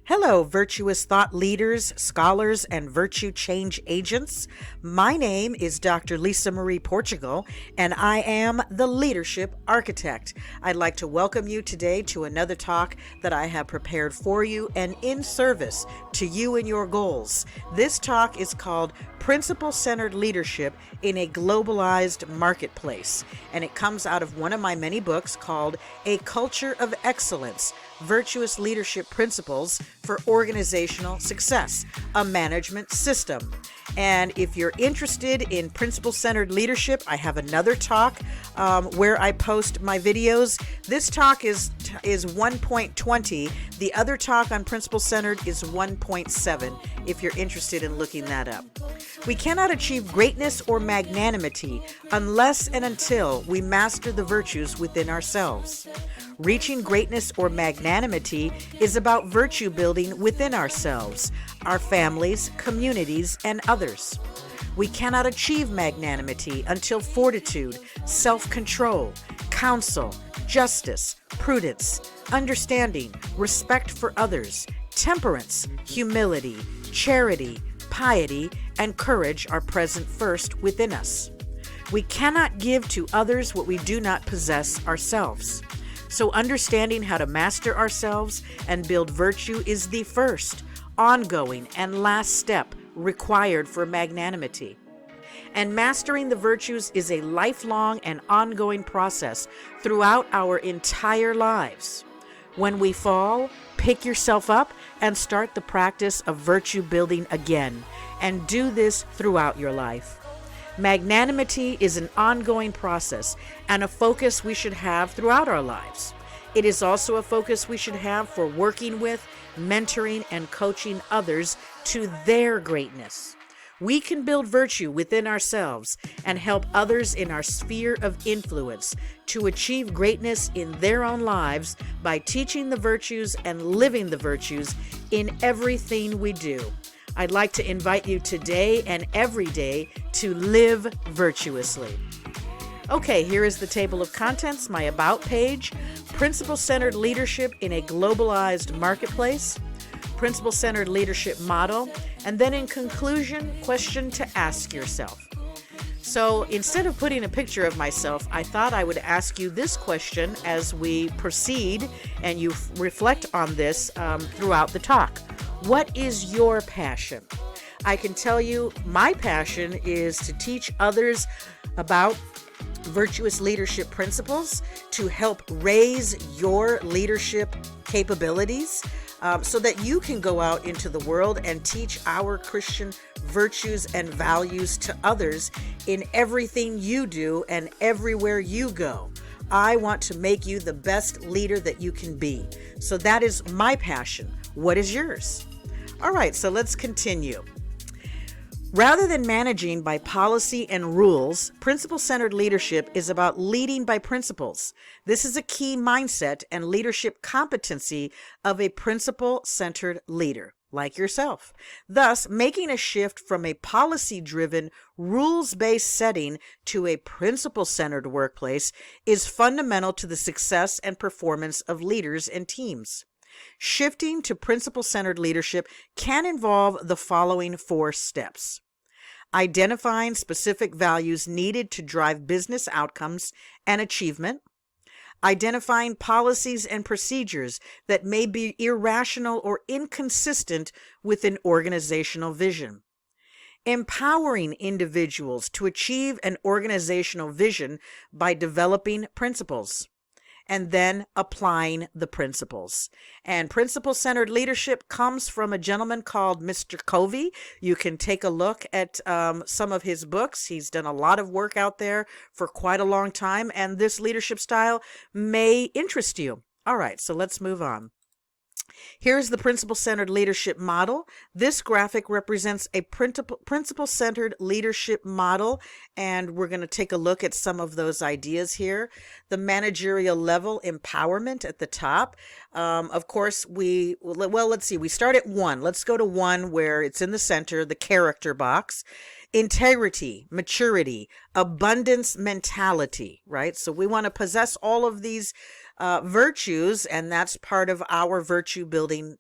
Hello, virtuous thought leaders, scholars, and virtue change agents. My name is Dr. Lisa Marie Portugal, and I am the Leadership Architect. I'd like to welcome you today to another talk that I have prepared for you and in service to you and your goals. This talk is called Principle-Centered Leadership in a Globalized Marketplace, and it comes out of one of my many books called A Culture of Excellence, Virtuous Leadership Principles for Organizational Success, a Management System. And if you're interested in principle-centered leadership, I have another talk where I post my videos. This talk is 1.20. The other talk on principle-centered is 1.7, if you're interested in looking that up. We cannot achieve greatness or magnanimity unless and until we master the virtues within ourselves. Reaching greatness or magnanimity is about virtue building within ourselves, our families, communities, and others. We cannot achieve magnanimity until fortitude, self-control, counsel, justice, prudence, understanding, respect for others, temperance, humility, charity, piety, and courage are present first within us. We cannot give to others what we do not possess ourselves. So understanding how to master ourselves and build virtue is the first, ongoing, and last step required for magnanimity. And mastering the virtues is a lifelong and ongoing process throughout our entire lives. When we fall, pick yourself up and start the practice of virtue building again, and do this throughout your life. Magnanimity is an ongoing process and a focus we should have throughout our lives. It is also a focus we should have for working with, mentoring, and coaching others to their greatness. We can build virtue within ourselves and help others in our sphere of influence to achieve greatness in their own lives by teaching the virtues and living the virtues in everything we do. I'd like to invite you today and every day to live virtuously. Okay, here is the table of contents, my About page, Principle-Centered Leadership in a Globalized Marketplace, Principle-Centered Leadership Model, and then in conclusion, question to ask yourself. So instead of putting a picture of myself, I thought I would ask you this question as we proceed and you reflect on this throughout the talk. What is your passion? I can tell you my passion is to teach others about virtuous leadership principles to help raise your leadership capabilities so that you can go out into the world and teach our Christian virtues and values to others in everything you do and everywhere you go. I want to make you the best leader that you can be. So that is my passion. What is yours? All right, so let's continue. Rather than managing by policy and rules, principle-centered leadership is about leading by principles. This is a key mindset and leadership competency of a principle-centered leader, like yourself. Thus, making a shift from a policy-driven, rules-based setting to a principle-centered workplace is fundamental to the success and performance of leaders and teams. Shifting to principle-centered leadership can involve the following 4 steps. Identifying specific values needed to drive business outcomes and achievement. Identifying policies and procedures that may be irrational or inconsistent with an organizational vision. Empowering individuals to achieve an organizational vision by developing principles. And then applying the principles. And principle-centered leadership comes from a gentleman called Mr. Covey. You can take a look at some of his books. He's done a lot of work out there for quite a long time, and this leadership style may interest you. All right, so let's move on. Here's the principle-centered leadership model. This graphic represents a principle-centered leadership model, and we're going to take a look at some of those ideas here. The managerial level empowerment at the top. Of course, let's see. We start at 1. Let's go to 1 where it's in the center, the character box. Integrity, maturity, abundance mentality, right? So we want to possess all of these virtues, and that's part of our virtue building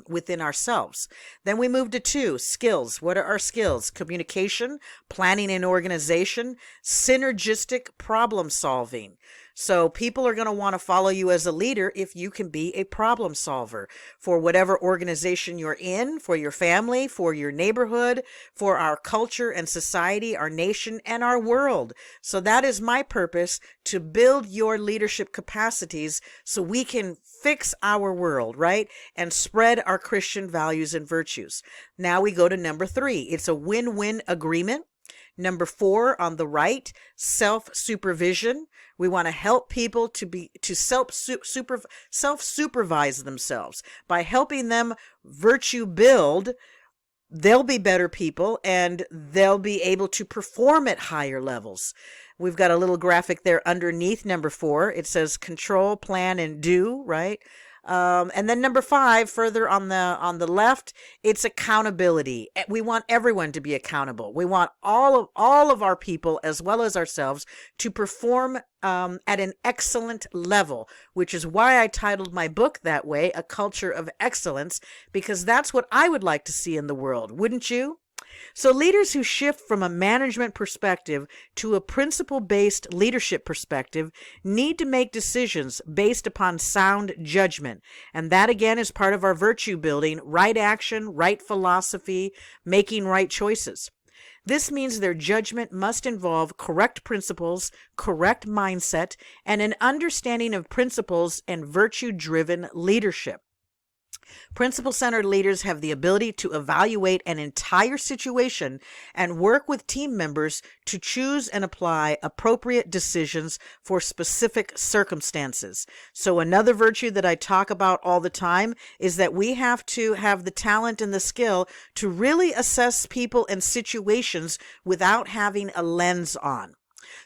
within ourselves. Then we move to 2, skills. What are our skills? Communication, planning and organization, synergistic problem solving. So people are going to want to follow you as a leader if you can be a problem solver for whatever organization you're in, for your family, for your neighborhood, for our culture and society, our nation, and our world. So that is my purpose, to build your leadership capacities so we can fix our world, right? And spread our Christian values and virtues. Now we go to number 3. It's a win-win agreement. Number 4 on the right, self-supervision. We want to help people to self-supervise themselves. By helping them virtue build, they'll be better people and they'll be able to perform at higher levels. We've got a little graphic there underneath number 4. It says control, plan, and do, right? And then number 5, further on the left, it's accountability. We want everyone to be accountable. We want all of our people, as well as ourselves, to perform at an excellent level, which is why I titled my book that way, A Culture of Excellence, because that's what I would like to see in the world, wouldn't you? So leaders who shift from a management perspective to a principle-based leadership perspective need to make decisions based upon sound judgment. And that, again, is part of our virtue building: right action, right philosophy, making right choices. This means their judgment must involve correct principles, correct mindset, and an understanding of principles and virtue-driven leadership. Principle-centered leaders have the ability to evaluate an entire situation and work with team members to choose and apply appropriate decisions for specific circumstances. So another virtue that I talk about all the time is that we have to have the talent and the skill to really assess people and situations without having a lens on.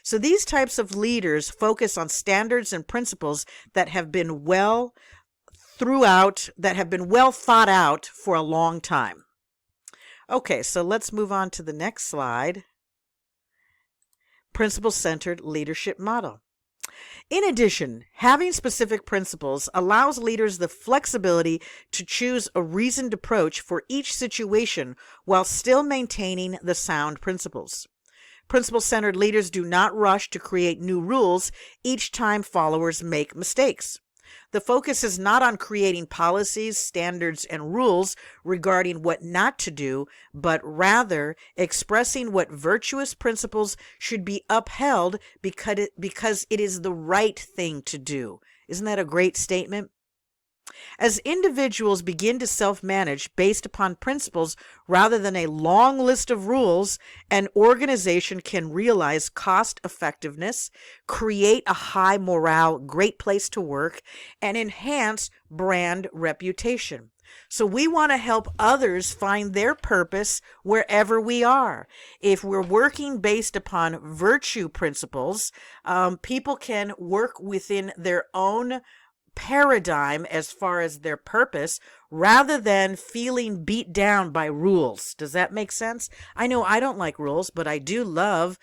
So these types of leaders focus on standards and principles that have been well thought out for a long time. Okay, so let's move on to the next slide. Principle-centered leadership model. In addition, having specific principles allows leaders the flexibility to choose a reasoned approach for each situation while still maintaining the sound principles. Principle-centered leaders do not rush to create new rules each time followers make mistakes. The focus is not on creating policies, standards, and rules regarding what not to do, but rather expressing what virtuous principles should be upheld because it is the right thing to do. Isn't that a great statement? As individuals begin to self-manage based upon principles rather than a long list of rules, an organization can realize cost effectiveness, create a high morale, great place to work, and enhance brand reputation. So we want to help others find their purpose wherever we are. If we're working based upon virtue principles, people can work within their own paradigm as far as their purpose rather than feeling beat down by rules. Does that make sense? I know I don't like rules, but I do love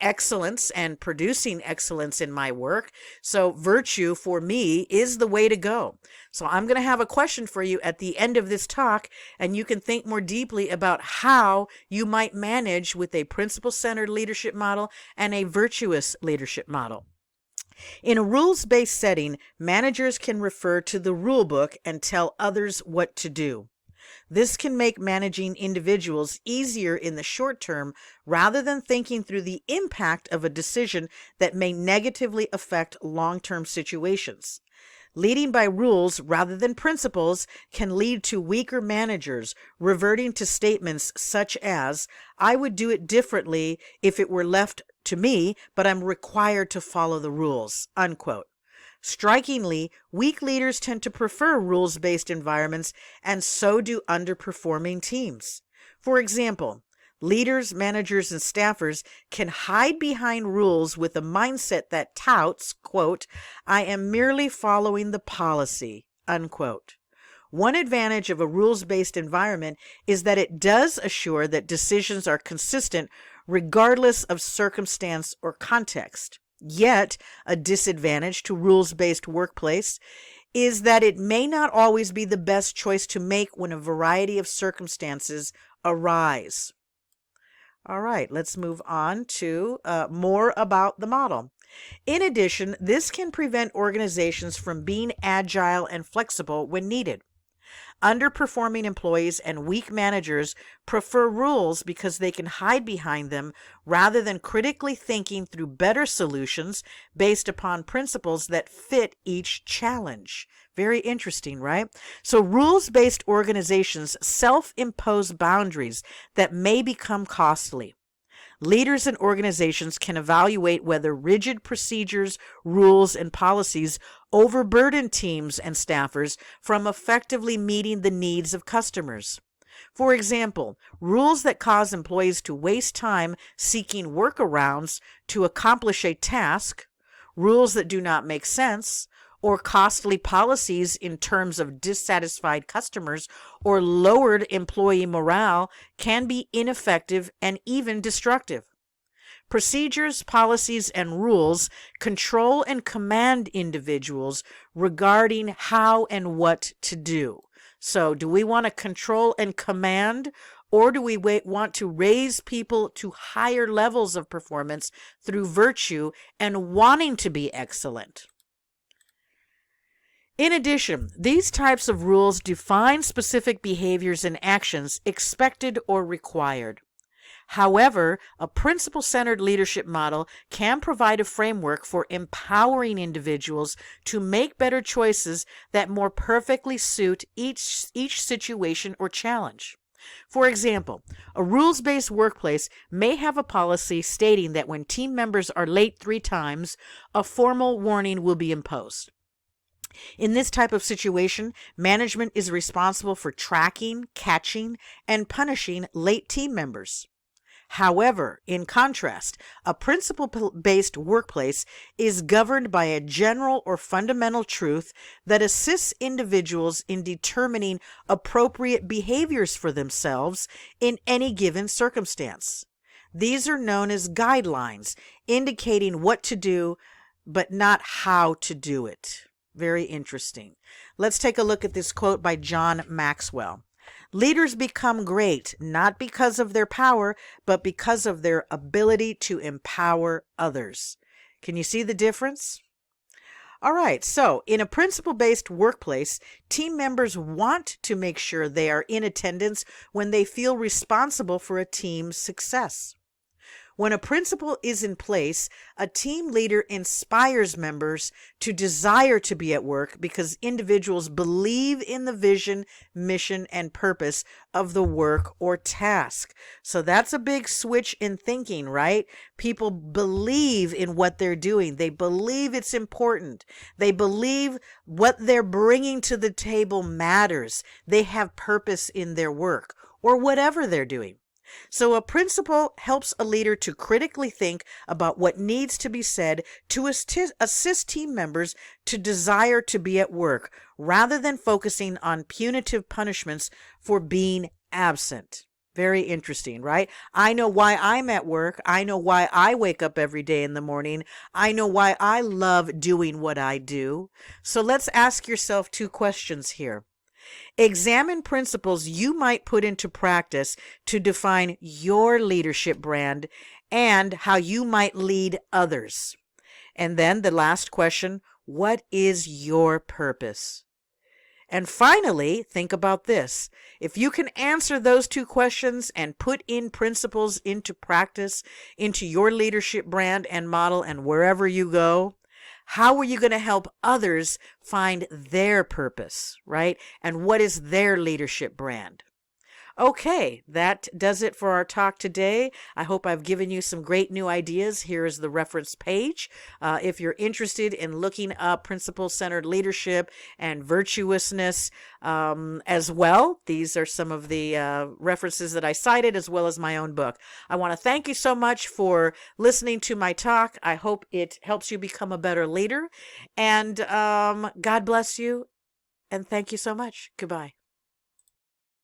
excellence and producing excellence in my work. So virtue for me is the way to go. So I'm going to have a question for you at the end of this talk, and you can think more deeply about how you might manage with a principle-centered leadership model and a virtuous leadership model. In a rules-based setting, managers can refer to the rule book and tell others what to do. This can make managing individuals easier in the short term rather than thinking through the impact of a decision that may negatively affect long-term situations. Leading by rules rather than principles can lead to weaker managers reverting to statements such as, "I would do it differently if it were left to me, but I'm required to follow the rules," unquote. Strikingly, weak leaders tend to prefer rules-based environments, and so do underperforming teams. For example, leaders, managers, and staffers can hide behind rules with a mindset that touts, quote, "I am merely following the policy," unquote. One advantage of a rules-based environment is that it does assure that decisions are consistent regardless of circumstance or context. Yet, a disadvantage to rules-based workplace is that it may not always be the best choice to make when a variety of circumstances arise. All right, let's move on to more about the model. In addition, this can prevent organizations from being agile and flexible when needed. Underperforming employees and weak managers prefer rules because they can hide behind them rather than critically thinking through better solutions based upon principles that fit each challenge. Very interesting, right? So rules-based organizations self-impose boundaries that may become costly. Leaders and organizations can evaluate whether rigid procedures, rules, and policies overburden teams and staffers from effectively meeting the needs of customers. For example, rules that cause employees to waste time seeking workarounds to accomplish a task, rules that do not make sense, or costly policies in terms of dissatisfied customers or lowered employee morale can be ineffective and even destructive. Procedures, policies, and rules control and command individuals regarding how and what to do. So, do we want to control and command, or do we want to raise people to higher levels of performance through virtue and wanting to be excellent? In addition, these types of rules define specific behaviors and actions expected or required. However, a principle-centered leadership model can provide a framework for empowering individuals to make better choices that more perfectly suit each situation or challenge. For example, a rules-based workplace may have a policy stating that when team members are late 3 times, a formal warning will be imposed. In this type of situation, management is responsible for tracking, catching, and punishing late team members. However, in contrast, a principle-based workplace is governed by a general or fundamental truth that assists individuals in determining appropriate behaviors for themselves in any given circumstance. These are known as guidelines, indicating what to do, but not how to do it. Very interesting. Let's take a look at this quote by John Maxwell. Leaders become great not because of their power, but because of their ability to empower others. Can you see the difference? All right, so in a principle-based workplace, team members want to make sure they are in attendance when they feel responsible for a team's success. When a principle is in place, a team leader inspires members to desire to be at work because individuals believe in the vision, mission, and purpose of the work or task. So that's a big switch in thinking, right? People believe in what they're doing. They believe it's important. They believe what they're bringing to the table matters. They have purpose in their work or whatever they're doing. So a principle helps a leader to critically think about what needs to be said to assist team members to desire to be at work, rather than focusing on punitive punishments for being absent. Very interesting, right? I know why I'm at work. I know why I wake up every day in the morning. I know why I love doing what I do. So let's ask yourself 2 questions here. Examine principles you might put into practice to define your leadership brand and how you might lead others. And then the last question, what is your purpose? And finally, think about this. If you can answer those 2 questions and put in principles into practice, into your leadership brand and model and wherever you go, how are you going to help others find their purpose, right? And what is their leadership brand? Okay, that does it for our talk today. I hope I've given you some great new ideas. Here is the reference page. If you're interested in looking up principle-centered leadership and virtuousness as well, these are some of the references that I cited, as well as my own book. I want to thank you so much for listening to my talk. I hope it helps you become a better leader. And God bless you. And thank you so much. Goodbye.